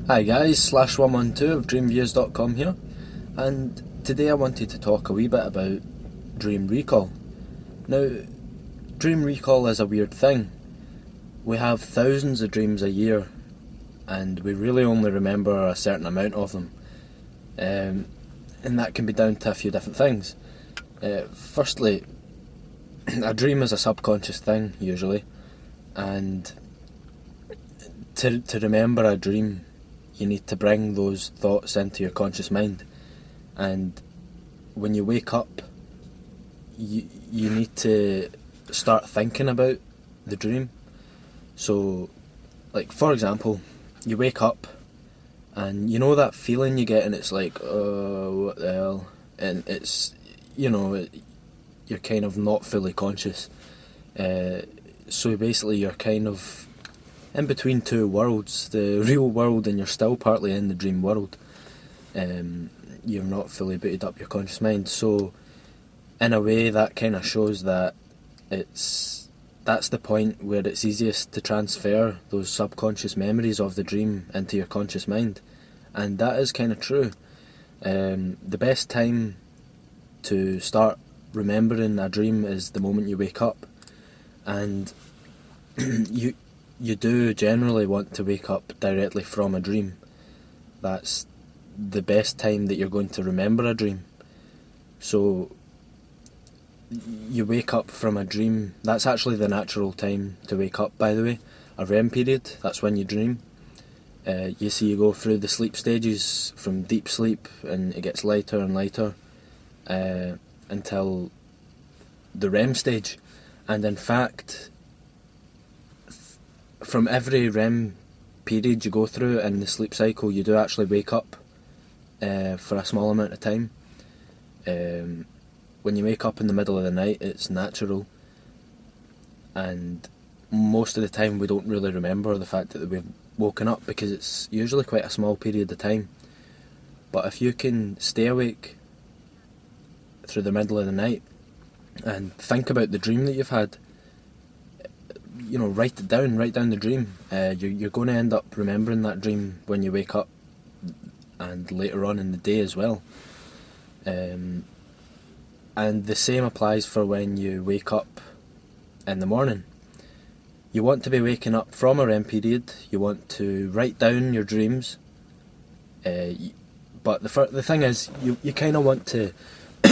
Hi guys, Slash112 of DreamViews.com here, and today I wanted to talk a wee bit about dream recall. Now, dream recall is a weird thing. We have thousands of dreams a year, and we really only remember a certain amount of them. And that can be down to a few different things. Firstly, a dream is a subconscious thing, usually, and to remember a dream, you need to bring those thoughts into your conscious mind, and when you wake up, you need to start thinking about the dream. So, like for example, you wake up, and you know that feeling you get, and it's like, oh, what the hell, and it's, you're kind of not fully conscious. So basically, you're kind of in between two worlds, the real world, and you're still partly in the dream world. You're not fully booted up your conscious mind. So, in a way, that kind of shows that that's the point where it's easiest to transfer those subconscious memories of the dream into your conscious mind, and that is kind of true. The best time to start remembering a dream is the moment you wake up, and you do generally want to wake up directly from a dream. That's the best time that you're going to remember a dream. So you wake up from a dream. That's actually the natural time to wake up, by the way. A REM period, that's when you dream. You go through the sleep stages from deep sleep, and it gets lighter and lighter until the REM stage. And in fact, from every REM period you go through in the sleep cycle, you do actually wake up for a small amount of time. When you wake up in the middle of the night, it's natural, and most of the time we don't really remember the fact that we've woken up, because it's usually quite a small period of time. But if you can stay awake through the middle of the night and think about the dream that you've had, write it down, write down the dream. You're going to end up remembering that dream when you wake up, and later on in the day as well. And the same applies for when you wake up in the morning. You want to be waking up from a REM period. You want to write down your dreams. But the thing is, you kind of want to,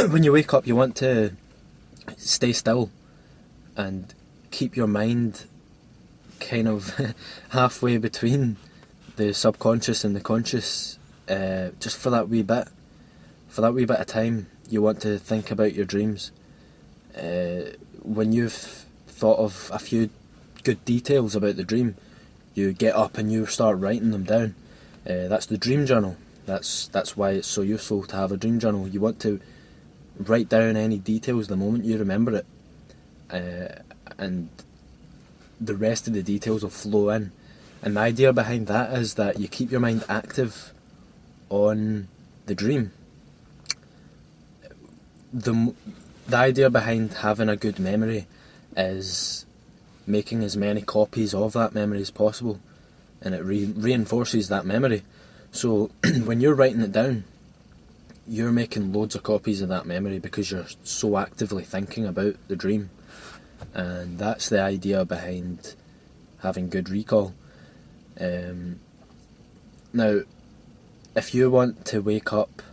when you wake up, you want to stay still and keep your mind kind of halfway between the subconscious and the conscious, just for that wee bit of time. You want to think about your dreams. When you've thought of a few good details about the dream, you get up and you start writing them down. That's the dream journal. That's why it's so useful to have a dream journal. You want to write down any details the moment you remember it, and the rest of the details will flow in. And the idea behind that is that you keep your mind active on the dream. The idea behind having a good memory is making as many copies of that memory as possible, and it reinforces that memory. So when you're writing it down, you're making loads of copies of that memory because you're so actively thinking about the dream. And that's the idea behind having good recall. Now, if you want to wake up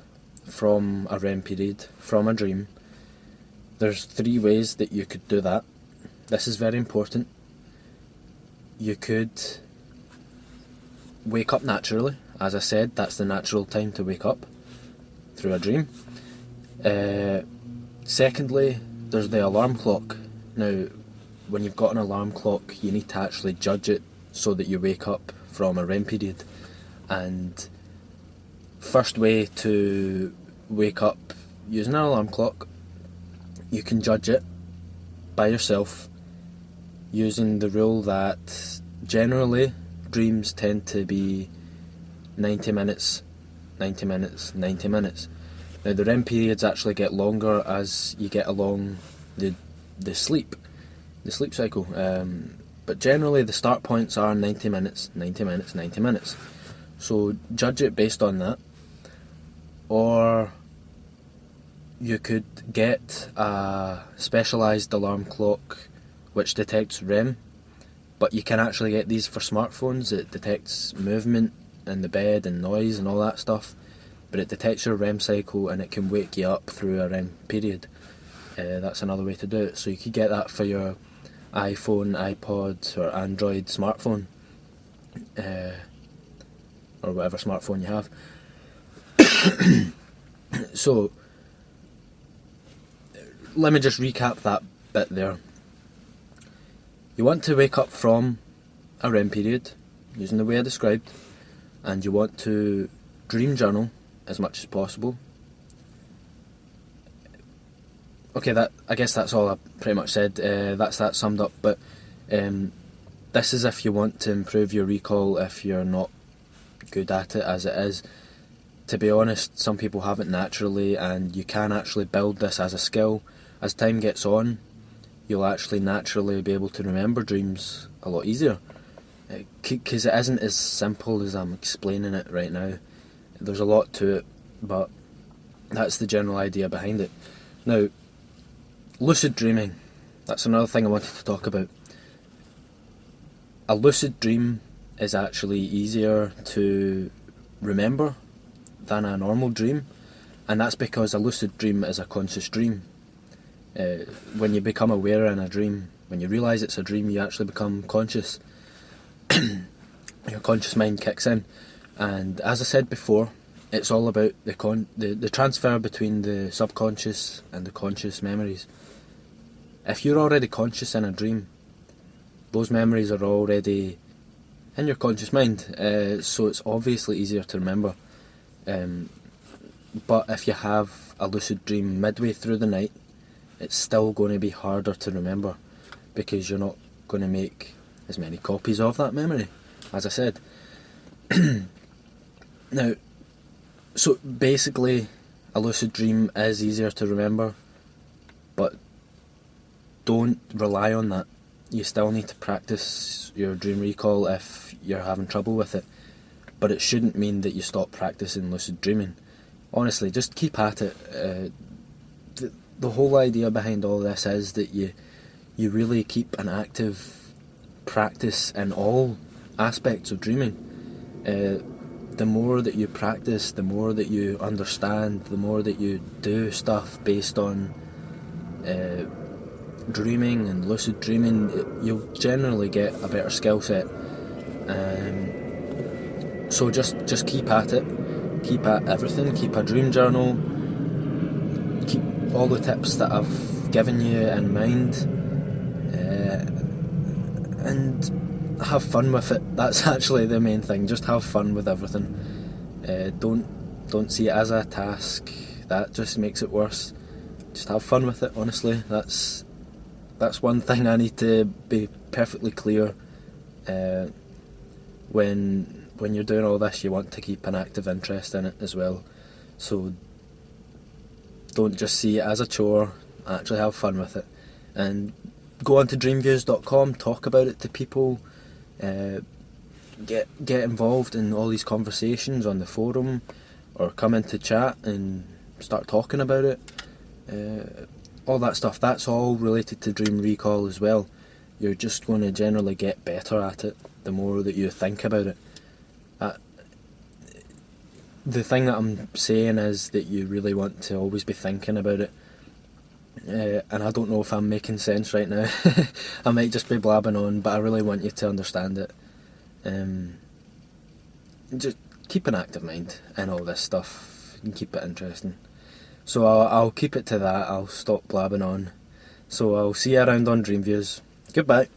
from a REM period, from a dream, there's 3 ways that you could do that. This is very important. You could wake up naturally. As I said, that's the natural time to wake up through a dream. Secondly, there's the alarm clock. Now, when you've got an alarm clock, you need to actually judge it so that you wake up from a REM period. And first way to wake up using an alarm clock, you can judge it by yourself using the rule that generally dreams tend to be 90 minutes, 90 minutes, 90 minutes. Now the REM periods actually get longer as you get along the sleep cycle, but generally the start points are 90 minutes, 90 minutes, 90 minutes. So judge it based on that. Or you could get a specialised alarm clock which detects REM, but you can actually get these for smartphones. It detects movement in the bed and noise and all that stuff, but it detects your REM cycle and it can wake you up through a REM period. That's another way to do it. So you could get that for your iPhone, iPod or Android smartphone, or whatever smartphone you have. So let me just recap that bit there. You want to wake up from a REM period, using the way I described, and you want to dream journal as much as possible. Okay, I guess that's all I pretty much said. That's that summed up. But this is if you want to improve your recall if you're not good at it as it is. To be honest, some people have it naturally, and you can actually build this as a skill. As time gets on, you'll actually naturally be able to remember dreams a lot easier. Because it isn't as simple as I'm explaining it right now. There's a lot to it, but that's the general idea behind it. Now, lucid dreaming. That's another thing I wanted to talk about. A lucid dream is actually easier to remember than a normal dream, and that's because a lucid dream is a conscious dream. When you become aware in a dream, when you realise it's a dream, you actually become conscious. Your conscious mind kicks in, and as I said before, it's all about the transfer between the subconscious and the conscious memories. If you're already conscious in a dream, those memories are already in your conscious mind, so it's obviously easier to remember. But if you have a lucid dream midway through the night, it's still going to be harder to remember because you're not going to make as many copies of that memory, as I said. Now, so basically, a lucid dream is easier to remember, but don't rely on that. You still need to practice your dream recall if you're having trouble with it, but it shouldn't mean that you stop practicing lucid dreaming. Honestly, just keep at it. The whole idea behind all this is that you really keep an active practice in all aspects of dreaming. The more that you practice, the more that you understand, the more that you do stuff based on dreaming and lucid dreaming, you'll generally get a better skill set. So just keep at it. Keep at everything. Keep a dream journal. Keep all the tips that I've given you in mind, and have fun with it. That's actually the main thing. Just have fun with everything. Don't see it as a task. That just makes it worse. Just have fun with it. Honestly, that's one thing I need to be perfectly clear. When you're doing all this, you want to keep an active interest in it as well. So don't just see it as a chore. Actually have fun with it, and go on to dreamviews.com, talk about it to people, get involved in all these conversations on the forum, or come into chat and start talking about it. All that stuff, that's all related to dream recall as well. You're just going to generally get better at it the more that you think about it. The thing that I'm saying is that you really want to always be thinking about it. And I don't know if I'm making sense right now. I might just be blabbing on, but I really want you to understand it. Just keep an active mind in all this stuff and keep it interesting. So I'll keep it to that. I'll stop blabbing on. So I'll see you around on Dreamviews. Goodbye.